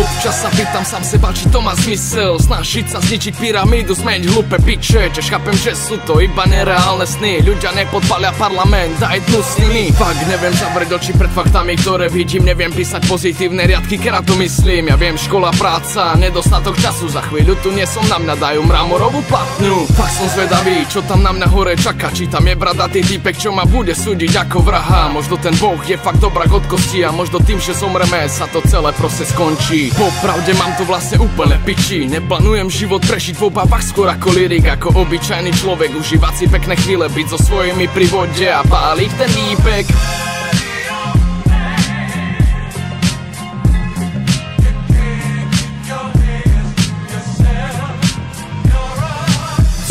Občas sa pýtam sám seba, či to má zmysel. Snažiť sa zničiť pyramídu, zmeniť hlúpe piče. Tiež chápem, že sú to iba nereálne sny. Ľudia nepodpalia parlament, daj dnu s nimi. Fakt neviem zavrieť oči pred faktami, ktoré vidím. Neviem písať pozitívne riadky, keď to myslím. Ja viem, škola, práca, nedostatok času. Za chvíľu tu nie som, na mňa dajú mramorovú platňu. Fakt som zvedavý, čo tam na mňa hore čaká. Či tam je bradatý týpek, čo ma bude súdiť ako vraha. Možno ten Boh je fakt dobrák od kosti. A možno tým, že zomreme, sa to celé proste skončí. Popravde mám to vlastne úplne piči. Neplánujem život prežiť v obavách, skôr ako lirik. Ako obyčajný človek, užívať si pekné chvíle, byť so svojimi pri vode a páliť ten výpek.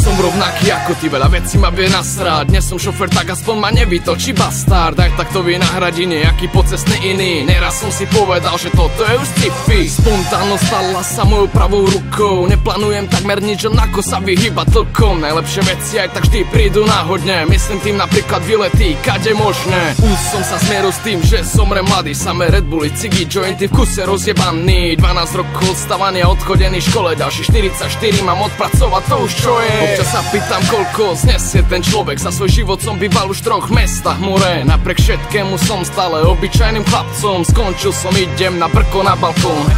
Som rovnaký ako ty, veľa vecí ma vie nasrať. Dnes som šofer, tak aspoň ma nevytočí bastard. Aj tak to vie nahradiť nejaký pocestný iný. Neraz som si povedal, že toto je už sci-fi. Spontánnosť stala sa mojou pravou rukou. Neplánujem takmer nič, onako sa vyhýba tlkom. Najlepšie veci aj tak vždy prídu náhodne. Myslím tým napríklad výlety, kade možné. Už som sa zmieril s tým, že somrem mladý. Samé Red Bulli, cigy, jointy v kuse rozjebaný. 12 rokov odstávaný a odchodený škole. Ďalší 44 mám odpracovať, to už čo je. Občas sa pýtam, koľko znesie ten človek. Za svoj život som býval už v 3 mestách more. Napriek všetkému som stále obyčajným chlapcom. Skončil som, idem na brko na balkón.